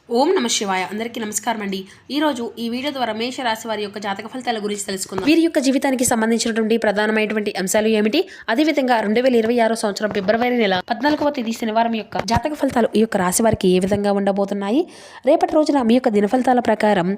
ఓం నమ శివాయ. అందరికీ నమస్కారం అండి. ఈరోజు ఈ వీడియో ద్వారా మేష రాశి వారి యొక్క జాతక ఫలితాల గురించి తెలుసుకుందాం. వీరి యొక్క జీవితానికి సంబంధించినటువంటి ప్రధానమైనటువంటి అంశాలు ఏమిటి, అదేవిధంగా 2026 సంవత్సరం ఫిబ్రవరి నెల 14వ తేదీ శనివారం యొక్క జాతక ఫలితాలు ఈ యొక్క రాశి వారికి ఏ విధంగా ఉండబోతున్నాయి, రేపటి రోజున మీ యొక్క దిన ఫలితాల ప్రకారం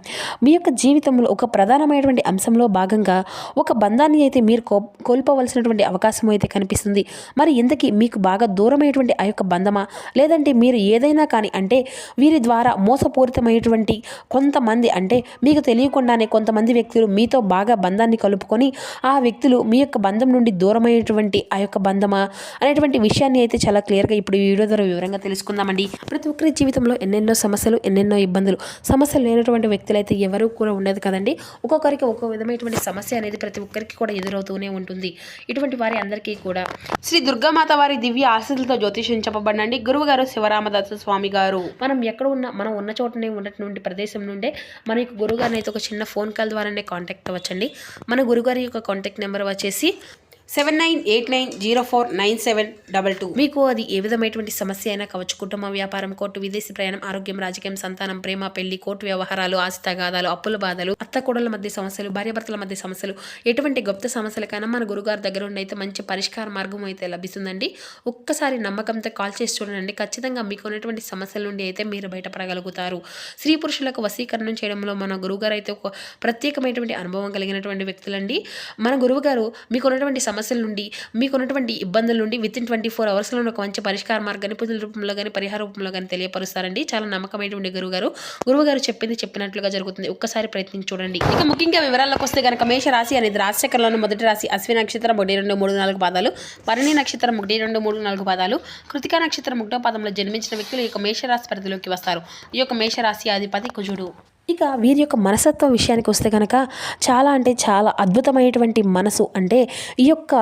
మీ యొక్క జీవితంలో ఒక ప్రధానమైనటువంటి అంశంలో భాగంగా ఒక బంధాన్ని అయితే మీరు కోల్పోవలసినటువంటి అవకాశం అయితే కనిపిస్తుంది. మరి ఇంతకీ మీకు బాగా దూరమైనటువంటి ఆ యొక్క బంధమా, లేదంటే మీరు ఏదైనా కానీ అంటే వీరి ద్వారా మోసపూరితమైనటువంటి కొంతమంది అంటే మీకు తెలియకుండానే కొంతమంది వ్యక్తులు మీతో బాగా బంధాన్ని కలుపుకొని ఆ వ్యక్తులు మీ యొక్క బంధం నుండి దూరమైనటువంటి ఆ యొక్క బంధమా అనేటువంటి విషయాన్ని అయితే చాలా క్లియర్గా ఇప్పుడు ఈ వీడియో ద్వారా వివరంగా తెలుసుకుందామండి. ప్రతి ఒక్కరి జీవితంలో ఎన్నెన్నో సమస్యలు, ఎన్నెన్నో ఇబ్బందులు, సమస్యలు లేనటువంటి వ్యక్తులు అయితే ఎవరు కూడా ఉండదు కదండి. ఒక్కొక్కరికి ఒక్కో విధమైనటువంటి సమస్య అనేది ప్రతి ఒక్కరికి కూడా ఎదురవుతూనే ఉంటుంది. ఇటువంటి వారి అందరికీ కూడా శ్రీ దుర్గామాత వారి దివ్య ఆశీస్సులతో జ్యోతిష్యం చెప్పబడినండి గురువు గారు శివరామదాసు స్వామి గారు. మనం ఎక్కడ ఉన్నా మనం ఉన్న చోటనే ఉన్నటువంటి ప్రదేశం నుండే మన యొక్క గురుగారిని అయితే ఒక చిన్న ఫోన్ కాల్ ద్వారానే కాంటాక్ట్ అవ్వచ్చండి. మన గురుగారి యొక్క కాంటాక్ట్ నెంబర్ వచ్చేసి 7989049722. మీకు అది ఏ విధమైనటువంటి సమస్య అయినా కావచ్చు, కుటుంబ, వ్యాపారం, కోర్టు, విదేశీ ప్రయాణం, ఆరోగ్యం, రాజకీయం, సంతానం, ప్రేమ, పెళ్లి, కోర్టు వ్యవహారాలు, ఆస్తి తగాదాలు, అప్పుల బాధలు, అత్తకోడల మధ్య సమస్యలు, భార్యాభర్తల మధ్య సమస్యలు, ఎటువంటి గుప్త సమస్యలకైనా మన గురుగారి దగ్గర ఉండి అయితే మంచి పరిష్కార మార్గం అయితే లభిస్తుందండి. ఒక్కసారి నమ్మకంతో కాల్ చేసి చూడండి. ఖచ్చితంగా మీకు ఉన్నటువంటి సమస్యల నుండి అయితే మీరు బయటపడగలుగుతారు. స్త్రీ పురుషులకు వశీకరణం చేయడంలో మన గురువుగారు అయితే ఒక ప్రత్యేకమైనటువంటి అనుభవం కలిగినటువంటి వ్యక్తులండి. మన గురువుగారు మీకు ఉన్నటువంటి సమస్యల నుండి, మీకున్నటువంటి ఇబ్బందుల నుండి వితిన్ 24 అవర్స్లో ఒక మంచి పరిష్కార మార్గాన్ని పూజల రూపంలో కానీ పరిహార రూపంలో కానీ తెలియపరుస్తారండి. చాలా నమ్మకమైనటువంటి గురువుగారు చెప్పింది చెప్పినట్లుగా జరుగుతుంది. ఒక్కసారి ప్రయత్నించి చూడండి. ఇక ముఖ్యంగా వివరాల్లోకి వస్తే కనుక మేష రాశి అనేది రాశిచక్రంలోని మొదటి రాశి. అశ్విని నక్షత్రం 1, 2, 3, 4 పాదాలు, భరణి నక్షత్రం 1, 2, 3, 4 పాదాలు, కృతికా నక్షత్రం 1వ పాదంలో జన్మించిన వ్యక్తులు ఈ యొక్క మేషరాశి పరిధిలోకి వస్తారు. ఈ యొక్క మేషరాశి అధిపతి కుజుడు. ఇక వీరి యొక్క మనస్తత్వం విషయానికి వస్తే కనుక చాలా అంటే చాలా అద్భుతమైనటువంటి మనసు, అంటే ఈ యొక్క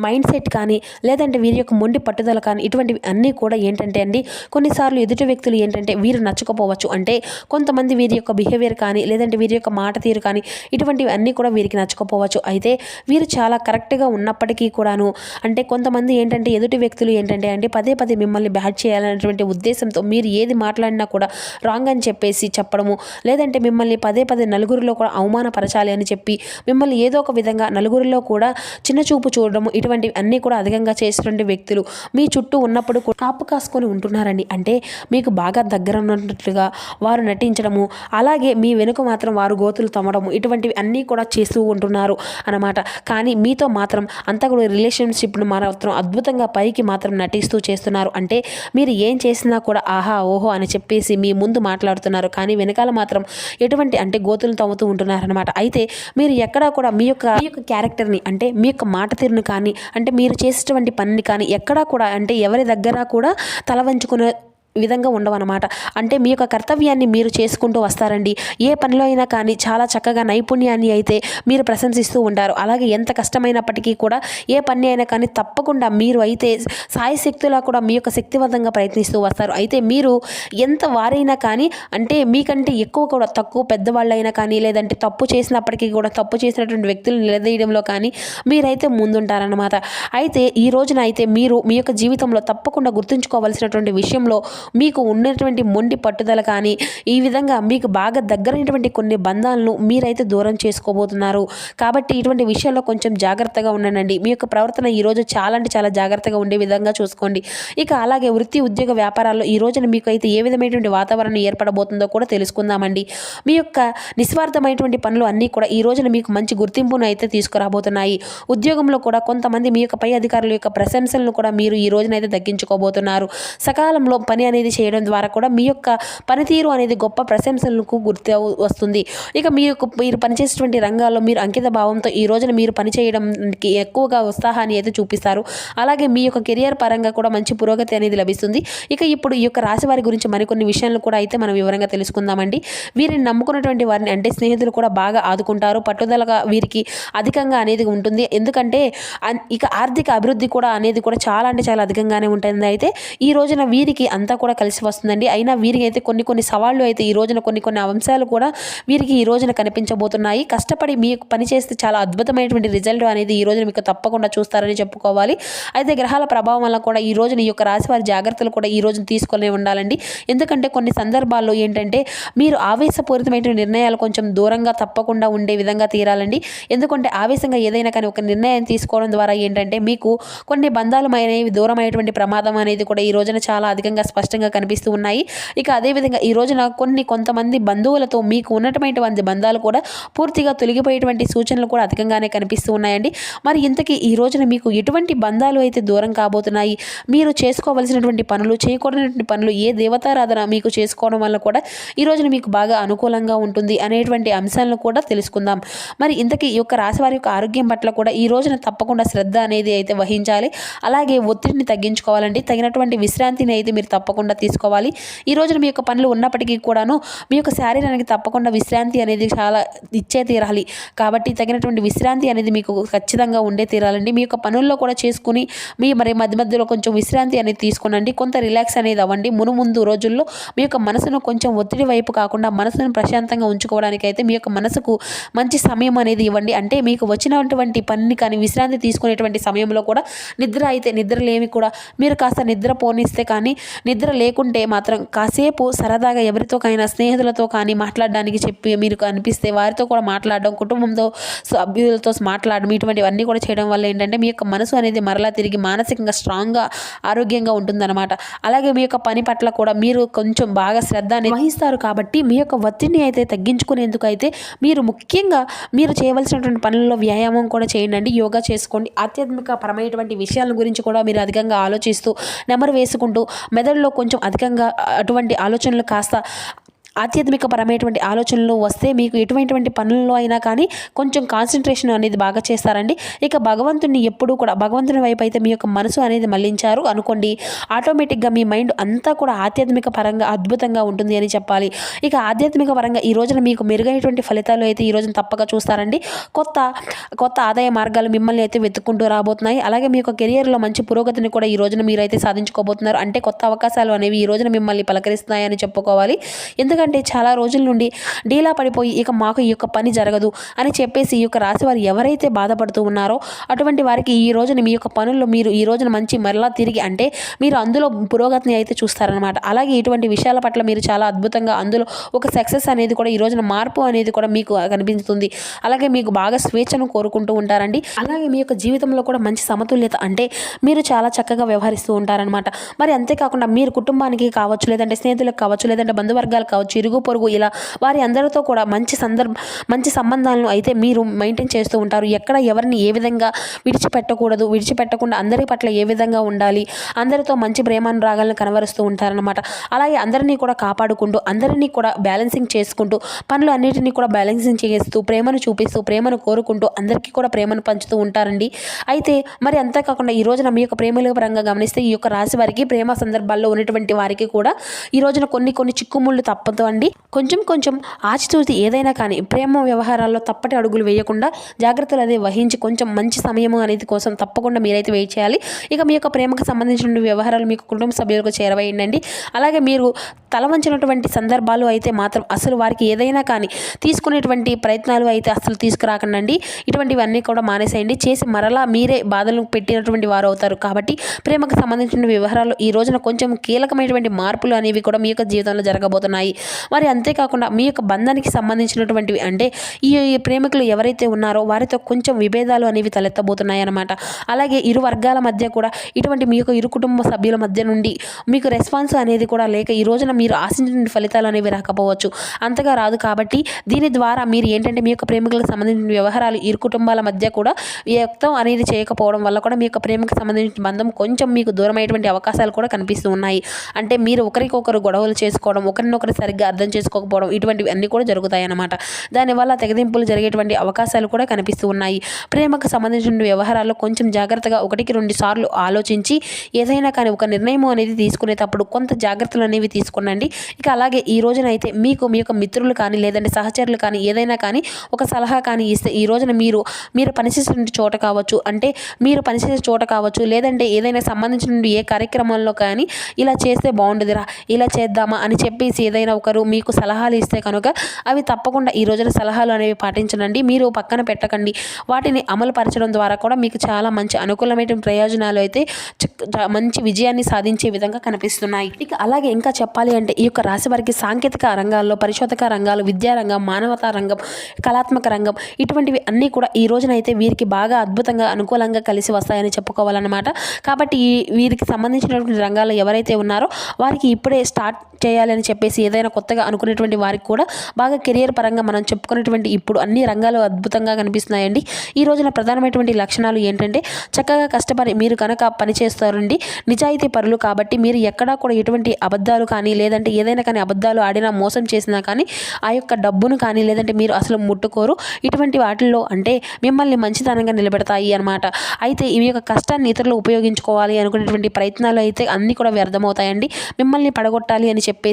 మైండ్ సెట్ కానీ లేదంటే వీరి యొక్క మొండి పట్టుదల కానీ ఇటువంటివి అన్నీ కూడా ఏంటంటే అండి, కొన్నిసార్లు ఎదుటి వ్యక్తులు ఏంటంటే వీరు నచ్చకపోవచ్చు. అంటే కొంతమంది వీరి యొక్క బిహేవియర్ కానీ లేదంటే వీరి యొక్క మాట తీరు కానీ ఇటువంటివి అన్నీ కూడా వీరికి నచ్చకపోవచ్చు. అయితే వీరు చాలా కరెక్ట్గా ఉన్నప్పటికీ కూడాను అంటే కొంతమంది ఏంటంటే ఎదుటి వ్యక్తులు ఏంటంటే అంటే పదే పదే మిమ్మల్ని బ్యాడ్ చేయాలనేటువంటి ఉద్దేశంతో మీరు ఏది మాట్లాడినా కూడా రాంగ్ అని చెప్పేసి చెప్పడము, లేదంటే మిమ్మల్ని పదే పదే నలుగురిలో కూడా అవమానపరచాలి అని చెప్పి మిమ్మల్ని ఏదో ఒక విధంగా నలుగురిలో కూడా చిన్న చూపు చూడడము, ఇటువంటివి అన్నీ కూడా అధికంగా చేసినటువంటి వ్యక్తులు మీ చుట్టూ ఉన్నప్పుడు కాపు కాసుకొని ఉంటున్నారండి. అంటే మీకు బాగా దగ్గర ఉన్నట్లుగా వారు నటించడము, అలాగే మీ వెనుక మాత్రం వారు గోతులు తమ్మడము, ఇటువంటివి అన్నీ కూడా చేస్తూ ఉంటున్నారు అన్నమాట. కానీ మీతో మాత్రం అంతా కూడా రిలేషన్షిప్ను మాత్రం అద్భుతంగా పైకి మాత్రం నటిస్తూ చేస్తున్నారు. అంటే మీరు ఏం చేసినా కూడా ఆహా ఓహో అని చెప్పేసి మీ ముందు మాట్లాడుతున్నారు, కానీ వెనకాల మాత్రం ఎటువంటి అంటే గోతులు తవ్వుతూ ఉంటున్నారనమాట. అయితే మీరు ఎక్కడా కూడా మీ యొక్క క్యారెక్టర్ని అంటే మీ యొక్క మాట తీరును కానీ అంటే మీరు చేసేటువంటి పనిని కానీ ఎక్కడా కూడా అంటే ఎవరి దగ్గర కూడా తల వంచుకునే విధంగా ఉండవన్నమాట. అంటే మీ యొక్క కర్తవ్యాన్ని మీరు చేసుకుంటూ వస్తారండి. ఏ పనిలో అయినా కానీ చాలా చక్కగా నైపుణ్యాన్ని అయితే మీరు ప్రశంసిస్తూ ఉంటారు. అలాగే ఎంత కష్టమైనప్పటికీ కూడా ఏ పని అయినా కానీ తప్పకుండా మీరు అయితే సాయశక్తులా కూడా మీ యొక్క శక్తివంతంగా ప్రయత్నిస్తూ వస్తారు. అయితే మీరు ఎంత వారైనా కానీ అంటే మీకంటే ఎక్కువ కూడా తక్కువ పెద్దవాళ్ళైనా కానీ లేదంటే తప్పు చేసినప్పటికీ కూడా తప్పు చేసినటువంటి వ్యక్తులు నిలదీయడంలో కానీ మీరైతే ముందుంటారన్నమాట. అయితే ఈ రోజున అయితే మీరు మీ యొక్క జీవితంలో తప్పకుండా గుర్తుంచుకోవాల్సినటువంటి విషయంలో మీకు ఉన్నటువంటి మొండి పట్టుదల కానీ ఈ విధంగా మీకు బాగా దగ్గరైనటువంటి కొన్ని బంధాలను మీరైతే దూరం చేసుకోబోతున్నారు. కాబట్టి ఇటువంటి విషయాల్లో కొంచెం జాగ్రత్తగా ఉండండి. మీ యొక్క ప్రవర్తన ఈరోజు చాలా అంటే చాలా జాగ్రత్తగా ఉండే విధంగా చూసుకోండి. ఇక అలాగే వృత్తి, ఉద్యోగ, వ్యాపారాల్లో ఈ రోజున మీకు అయితే ఏ విధమైనటువంటి వాతావరణం ఏర్పడబోతుందో కూడా తెలుసుకుందామండి. మీ యొక్క నిస్వార్థమైనటువంటి పనులు అన్నీ కూడా ఈ రోజున మీకు మంచి గుర్తింపును అయితే తీసుకురాబోతున్నాయి. ఉద్యోగంలో కూడా కొంతమంది మీ యొక్క పై అధికారుల యొక్క ప్రశంసలను కూడా మీరు ఈ రోజునైతే దక్కించుకోబోతున్నారు. సకాలంలో పని అనేది చేయడం ద్వారా కూడా మీ యొక్క పనితీరు అనేది గొప్ప ప్రశంసలకు గుర్తు వస్తుంది. ఇక మీరు పనిచేసేటువంటి రంగాల్లో మీరు అంకిత భావంతో ఈ రోజున మీరు పనిచేయడానికి ఎక్కువగా ఉత్సాహాన్ని అయితే చూపిస్తారు. అలాగే మీ యొక్క కెరియర్ పరంగా కూడా మంచి పురోగతి అనేది లభిస్తుంది. ఇక ఇప్పుడు ఈ యొక్క రాశి వారి గురించి మరికొన్ని విషయాలు కూడా అయితే మనం వివరంగా తెలుసుకుందామండి. వీరిని నమ్ముకున్నటువంటి వారిని అంటే స్నేహితులు కూడా బాగా ఆదుకుంటారు. పట్టుదలగా వీరికి అధికంగా అనేది ఉంటుంది. ఎందుకంటే ఇక ఆర్థిక అభివృద్ధి కూడా అనేది కూడా చాలా అంటే చాలా అధికంగానే ఉంటుంది. అయితే ఈ రోజున వీరికి అంతా కూడా కలిసి వస్తుందండి. అయినా వీరికి అయితే కొన్ని సవాళ్లు అయితే ఈ రోజున కొన్ని అంశాలు కూడా వీరికి ఈ రోజున కనిపించబోతున్నాయి. కష్టపడి మీకు పని చేస్తే చాలా అద్భుతమైనటువంటి రిజల్ట్ అనేది ఈ రోజున మీకు తప్పకుండా చూస్తారని చెప్పుకోవాలి. అయితే గ్రహాల ప్రభావం వల్ల కూడా ఈ రోజున ఈ యొక్క రాశి వారి జాగ్రత్తలు కూడా ఈ రోజున తీసుకొని ఉండాలండి. ఎందుకంటే కొన్ని సందర్భాల్లో ఏంటంటే మీరు ఆవేశపూరితమైన నిర్ణయాలు కొంచెం దూరంగా తప్పకుండా ఉండే విధంగా తీరాలండి. ఎందుకంటే ఆవేశంగా ఏదైనా కానీ ఒక నిర్ణయం తీసుకోవడం ద్వారా ఏంటంటే మీకు కొన్ని బంధాలు అనేవి దూరం అయ్యేటువంటి ప్రమాదం అనేది కూడా ఈ రోజున చాలా అధికంగా స్పష్టంగా కనిపిస్తూ ఉన్నాయి. ఇక అదేవిధంగా ఈ రోజున కొంతమంది బంధువులతో మీకు ఉన్నటువంటి బంధాలు కూడా పూర్తిగా తొలగిపోయేటువంటి సూచనలు కూడా అధికంగానే కనిపిస్తూ ఉన్నాయండి. మరి ఇంతకీ ఈ రోజున మీకు ఎటువంటి బంధాలు అయితే దూరం కాబోతున్నాయి, మీరు చేసుకోవలసినటువంటి పనులు, చేయకూడనటువంటి పనులు, ఏ దేవతారాధన మీకు చేసుకోవడం వల్ల కూడా ఈ రోజున మీకు బాగా అనుకూలంగా ఉంటుంది అనేటువంటి అంశాలను కూడా తెలుసుకుందాం. మరి ఇంతకీ ఈ యొక్క రాశి వారి యొక్క ఆరోగ్యం పట్ల కూడా ఈ రోజున తప్పకుండా శ్రద్ధ అనేది అయితే వహించాలి. అలాగే ఒత్తిడిని తగ్గించుకోవాలండి. తగినటువంటి విశ్రాంతిని అయితే మీరు తప్పకుండా తీసుకోవాలి. ఈ రోజున మీ యొక్క పనులు ఉన్నప్పటికీ కూడాను మీ యొక్క శారీరానికి తప్పకుండా విశ్రాంతి అనేది చాలా ఇచ్చే తీరాలి. కాబట్టి తగినటువంటి విశ్రాంతి అనేది మీకు ఖచ్చితంగా ఉండే తీరాలండి. మీ యొక్క పనుల్లో కూడా చేసుకుని మరి మధ్యలో కొంచెం విశ్రాంతి అనేది తీసుకునండి. కొంత రిలాక్స్ అనేది అవ్వండి. ముందు రోజుల్లో మీ యొక్క మనసును కొంచెం ఒత్తిడి వైపు కాకుండా మనసును ప్రశాంతంగా ఉంచుకోవడానికి అయితే మీ యొక్క మనసుకు మంచి సమయం అనేది ఇవ్వండి. అంటే మీకు వచ్చినటువంటి పనిని కానీ విశ్రాంతి తీసుకునేటువంటి సమయంలో కూడా నిద్రలేమి కూడా మీరు కాస్త నిద్ర పోనిస్తే కానీ, నిద్ర లేకుంటే మాత్రం కాసేపు సరదాగా ఎవరితోకైనా స్నేహితులతో కానీ మాట్లాడడానికి చెప్పి మీరు అనిపిస్తే వారితో కూడా మాట్లాడడం, కుటుంబంతో సభ్యులతో మాట్లాడడం, ఇటువంటివన్నీ కూడా చేయడం వల్ల ఏంటంటే మీ యొక్క మనసు అనేది మరలా తిరిగి మానసికంగా స్ట్రాంగ్గా ఆరోగ్యంగా ఉంటుందన్నమాట. అలాగే మీ యొక్క పని పట్ల కూడా మీరు కొంచెం బాగా శ్రద్ధ వహిస్తారు. కాబట్టి మీ యొక్క ఒత్తిడిని అయితే తగ్గించుకునేందుకు అయితే మీరు ముఖ్యంగా మీరు చేయవలసినటువంటి పనుల్లో వ్యాయామం కూడా చేయండి. యోగా చేసుకోండి. ఆధ్యాత్మిక పరమైనటువంటి విషయాల గురించి కూడా మీరు అధికంగా ఆలోచిస్తూ నెమరు వేసుకుంటూ మెదడులో కొంచెం అధికంగా అటువంటి ఆలోచనలు కాస్త ఆధ్యాత్మిక పరమైనటువంటి ఆలోచనలు వస్తే మీకు ఎటువంటి పనుల్లో అయినా కానీ కొంచెం కాన్సన్ట్రేషన్ అనేది బాగా చేస్తారండి. ఇక భగవంతుని ఎప్పుడూ కూడా భగవంతుని వైపు అయితే మీ యొక్క మనసు అనేది మళ్లించారు అనుకోండి, ఆటోమేటిక్గా మీ మైండ్ అంతా కూడా ఆధ్యాత్మిక పరంగా అద్భుతంగా ఉంటుంది అని చెప్పాలి. ఇక ఆధ్యాత్మిక పరంగా ఈ రోజున మీకు మెరుగైనటువంటి ఫలితాలు అయితే ఈ రోజున తప్పక చూస్తారండి. కొత్త ఆదాయ మార్గాలు మిమ్మల్ని అయితే వెతుక్కుంటూ రాబోతున్నాయి. అలాగే మీ యొక్క కెరియర్లో మంచి పురోగతిని కూడా ఈ రోజున మీరు అయితే సాధించుకోబోతున్నారు. అంటే కొత్త అవకాశాలు అనేవి ఈ రోజున మిమ్మల్ని పలకరిస్తున్నాయని చెప్పుకోవాలి. ఎందుకంటే చాలా రోజుల నుండి డీలా పడిపోయి ఇక మాకు ఈ యొక్క పని జరగదు అని చెప్పేసి ఈ యొక్క రాశి వారు ఎవరైతే బాధపడుతూ ఉన్నారో అటువంటి వారికి ఈ రోజున మీ యొక్క పనుల్లో మీరు ఈ రోజున మంచి మరలా తిరిగి అంటే మీరు అందులో పురోగతిని అయితే చూస్తారనమాట. అలాగే ఇటువంటి విషయాల పట్ల మీరు చాలా అద్భుతంగా అందులో ఒక సక్సెస్ అనేది కూడా ఈ రోజున మార్పు అనేది కూడా మీకు కనిపిస్తుంది. అలాగే మీకు బాగా స్వేచ్ఛను కోరుకుంటూ ఉంటారండి. అలాగే మీ యొక్క జీవితంలో కూడా మంచి సమతుల్యత అంటే మీరు చాలా చక్కగా వ్యవహరిస్తూ ఉంటారనమాట. మరి అంతేకాకుండా మీరు కుటుంబానికి కావచ్చు, లేదంటే స్నేహితులకు కావచ్చు, లేదంటే బంధువర్గాలు కావచ్చు, ఇరుగు పొరుగు ఇలా వారి అందరితో కూడా మంచి సంబంధాలను అయితే మీరు మెయింటైన్ చేస్తూ ఉంటారు. ఎక్కడ ఎవరిని ఏ విధంగా విడిచిపెట్టకుండా అందరి పట్ల ఏ విధంగా ఉండాలి, అందరితో మంచి ప్రేమానురాగాలను కనబరుస్తూ ఉంటారనమాట. అలాగే అందరినీ కూడా కాపాడుకుంటూ అందరినీ కూడా బ్యాలెన్సింగ్ చేసుకుంటూ పనులు అన్నిటినీ కూడా బ్యాలెన్సింగ్ చేస్తూ ప్రేమను చూపిస్తూ ప్రేమను కోరుకుంటూ అందరికీ కూడా ప్రేమను పంచుతూ ఉంటారండి. అయితే మరి అంతేకాకుండా ఈ రోజున మీ యొక్క ప్రేమల పరంగా గమనిస్తే ఈ యొక్క రాశి వారికి ప్రేమ సందర్భాల్లో ఉన్నటువంటి వారికి కూడా ఈ రోజున కొన్ని చిక్కుముళ్ళు తప్పదు అండి. కొంచెం ఆచితూచి ఏదైనా కానీ ప్రేమ వ్యవహారాల్లో తప్పటి అడుగులు వేయకుండా జాగ్రత్తలు అనేది వహించి కొంచెం మంచి సమయం అనేది కోసం తప్పకుండా మీరైతే వెయిట్ చేయాలి. ఇక మీ యొక్క ప్రేమకు సంబంధించిన వ్యవహారాలు మీకు కుటుంబ సభ్యులకు చేరవేయండి. అలాగే మీరు తల వంచినటువంటి సందర్భాలు అయితే మాత్రం అసలు వారికి ఏదైనా కానీ తీసుకునేటువంటి ప్రయత్నాలు అయితే అసలు తీసుకురాకండి. ఇటువంటివన్నీ కూడా మానేసేయండి. చేసి మరలా మీరే బాధలు పెట్టినటువంటి వారు అవుతారు. కాబట్టి ప్రేమకు సంబంధించిన వ్యవహారాలు ఈ రోజున కొంచెం కీలకమైనటువంటి మార్పులు అనేవి కూడా మీ యొక్క జీవితంలో జరగబోతున్నాయి. మరి అంతేకాకుండా మీ యొక్క బంధానికి సంబంధించినటువంటివి అంటే ఈ ప్రేమికులు ఎవరైతే ఉన్నారో వారితో కొంచెం విభేదాలు అనేవి తలెత్తబోతున్నాయి అన్నమాట. అలాగే ఇరు వర్గాల మధ్య కూడా ఇటువంటి మీ యొక్క ఇరు కుటుంబ సభ్యుల మధ్య నుండి మీకు రెస్పాన్స్ అనేది కూడా లేక ఈ రోజున మీరు ఆశించిన ఫలితాలు అనేవి రాకపోవచ్చు, అంతగా రాదు. కాబట్టి దీని ద్వారా మీరు ఏంటంటే మీ యొక్క ప్రేమికులకు సంబంధించిన వ్యవహారాలు ఇరు కుటుంబాల మధ్య కూడా వ్యక్తం అనేది చేయకపోవడం వల్ల కూడా మీ యొక్క ప్రేమకు సంబంధించిన బంధం కొంచెం మీకు దూరమైనటువంటి అవకాశాలు కూడా కనిపిస్తూ ఉన్నాయి. అంటే మీరు ఒకరికొకరు గొడవలు చేసుకోవడం, ఒకరినొకరు సరిగ్గా సరిగ్గా అర్థం చేసుకోకపోవడం ఇటువంటివి అన్నీ కూడా జరుగుతాయి అన్నమాట. దానివల్ల తెగదింపులు జరిగేటువంటి అవకాశాలు కూడా కనిపిస్తూ ఉన్నాయి. ప్రేమకు సంబంధించిన వ్యవహారాల్లో కొంచెం జాగ్రత్తగా 1-2 సార్లు ఆలోచించి ఏదైనా కానీ ఒక నిర్ణయం అనేది తీసుకునేటప్పుడు కొంత జాగ్రత్తలు అనేవి తీసుకోండి. ఇక అలాగే ఈ రోజున అయితే మీకు మీ యొక్క మిత్రులు కానీ లేదంటే సహచరులు కానీ ఏదైనా కానీ ఒక సలహా కానీ ఇస్తే ఈ రోజున మీరు పనిచేసే చోట కావచ్చు, అంటే మీరు పనిచేసే చోట కావచ్చు, లేదంటే ఏదైనా సంబంధించిన ఏ కార్యక్రమాల్లో కానీ ఇలా చేస్తే బాగుండదురా, ఇలా చేద్దామా అని చెప్పేసి ఏదైనా ఒకరు మీకు సలహాలు ఇస్తే కనుక అవి తప్పకుండా ఈ రోజున సలహాలు అనేవి పాటించండి. మీరు పక్కన పెట్టకండి. వాటిని అమలు పరచడం ద్వారా కూడా మీకు చాలా మంచి అనుకూలమైన ప్రయోజనాలు అయితే మంచి విజయాన్ని సాధించే విధంగా కనిపిస్తున్నాయి. ఇక అలాగే ఇంకా చెప్పాలి అంటే ఈ యొక్క రాశి వారికి సాంకేతిక రంగాల్లో, పరిశోధక రంగాలు, విద్యారంగం, మానవతా రంగం, కళాత్మక రంగం ఇటువంటివి అన్నీ కూడా ఈ రోజునైతే వీరికి బాగా అద్భుతంగా అనుకూలంగా కలిసి వస్తాయని చెప్పుకోవాలన్నమాట. కాబట్టి వీరికి సంబంధించినటువంటి రంగాల్లో ఎవరైతే ఉన్నారో వారికి ఇప్పుడే స్టార్ట్ చేయాలని చెప్పేసి ఏదైనా కొత్తగా అనుకునేటువంటి వారికి కూడా బాగా కెరియర్ పరంగా మనం చెప్పుకునేటువంటి ఇప్పుడు అన్ని రంగాలు అద్భుతంగా కనిపిస్తున్నాయండి. ఈ రోజున ప్రధానమైనటువంటి లక్షణాలు ఏంటంటే చక్కగా కష్టపడి మీరు కనుక పని చేస్తారండి, నిజాయితీ పరులు కాబట్టి మీరు ఎక్కడా కూడా ఎటువంటి అబద్ధాలు కానీ లేదంటే ఏదైనా కానీ అబద్ధాలు ఆడినా మోసం చేసినా కానీ ఆ యొక్క డబ్బును కానీ లేదంటే మీరు అసలు ముట్టుకోరు. ఇటువంటి వాటిల్లో అంటే మిమ్మల్ని మంచితనంగా నిలబెడతాయి అన్నమాట. అయితే ఈ యొక్క కష్టాన్ని ఇతరులు ఉపయోగించుకోవాలి అనుకునేటువంటి ప్రయత్నాలు అయితే అన్నీ కూడా వ్యర్థమవుతాయండి. మిమ్మల్ని పడగొట్టాలి అని చెప్పి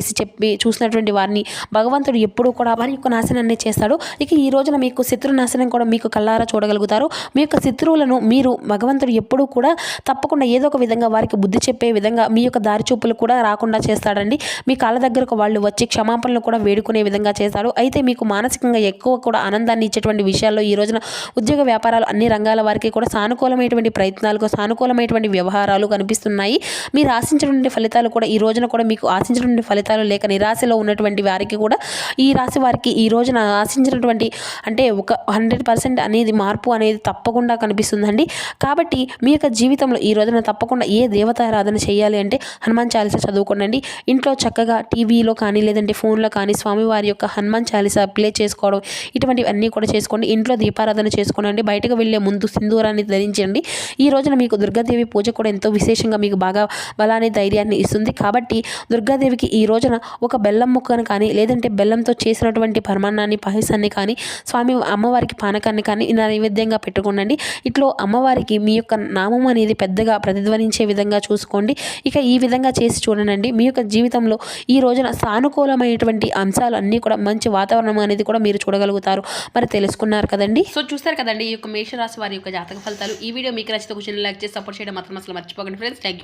చూసినటువంటి వారిని భగవంతుడు ఎప్పుడూ కూడా వారి యొక్క నాశనాన్ని చేస్తాడు. ఇక ఈ రోజున మీకు శత్రు నాశనం కూడా మీకు కళ్ళారా చూడగలుగుతారు. మీ యొక్క శత్రువులను మీరు భగవంతుడు ఎప్పుడూ కూడా తప్పకుండా ఏదో ఒక విధంగా వారికి బుద్ధి చెప్పే విధంగా మీ యొక్క దారి చూపులు కూడా రాకుండా చేస్తాడండి. మీ కాళ్ళ దగ్గరకు వాళ్ళు వచ్చి క్షమాపణలు కూడా వేడుకునే విధంగా చేస్తాడు. అయితే మీకు మానసికంగా ఎక్కువ కూడా ఆనందాన్ని ఇచ్చేటువంటి విషయాల్లో ఈ రోజున ఉద్యోగ వ్యాపారాలు అన్ని రంగాల వారికి కూడా సానుకూలమైనటువంటి ప్రయత్నాలకు సానుకూలమైనటువంటి వ్యవహారాలు కనిపిస్తున్నాయి. మీరు ఆశించినటువంటి ఫలితాలు కూడా ఈ రోజున కూడా మీకు ఆశించినటువంటి ఫలితాలు లేక నిరాశలో ఉన్నటువంటి వారికి కూడా ఈ రాశి వారికి ఈ రోజున ఆశించినటువంటి అంటే ఒక 100% అనేది మార్పు అనేది తప్పకుండా కనిపిస్తుందండి. కాబట్టి మీ యొక్క జీవితంలో ఈ రోజున తప్పకుండా ఏ దేవతారాధన చేయాలి అంటే హనుమాన్ చాలీసా చదువుకోండి. ఇంట్లో చక్కగా టీవీలో కానీ లేదంటే ఫోన్లో కానీ స్వామివారి యొక్క హనుమాన్ చాలీసా ప్లే చేసుకోవడం ఇటువంటివన్నీ కూడా చేసుకోండి. ఇంట్లో దీపారాధన చేసుకోండి. బయటకు వెళ్ళే ముందు సింధూరాన్ని ధరించండి. ఈ రోజున మీకు దుర్గాదేవి పూజ కూడా ఎంతో విశేషంగా మీకు బాగా బలాన్ని ధైర్యాన్ని ఇస్తుంది. కాబట్టి దుర్గాదేవికి ఈ రోజున ఒక బెల్లం ముక్కను కానీ లేదంటే బెల్లంతో చేసినటువంటి పరమాన్నాన్ని పాయసాన్ని కానీ అమ్మవారికి పానకాన్ని కానీ నైవేద్యంగా పెట్టుకోండి. ఇట్లో అమ్మవారికి మీ యొక్క నామం అనేది పెద్దగా ప్రతిధ్వనించే విధంగా చూసుకోండి. ఇక ఈ విధంగా చేసి చూడండి. మీ యొక్క జీవితంలో ఈ రోజున సానుకూలమైనటువంటి అంశాలు అన్నీ కూడా మంచి వాతావరణం అనేది కూడా మీరు చూడగలుగుతారు. మరి తెలుసుకున్నారు కదండి. సో చూస్తారు కదండి ఈ యొక్క మేషరాశి వారి యొక్క జాతక ఫలితాలు. ఈ వీడియో మీకు నచ్చితే ఒక చిన్న లైక్ చేసి సపోర్ట్ చేయడం మాత్రం అసలు మర్చిపోకండి ఫ్రెండ్స్. Thank you.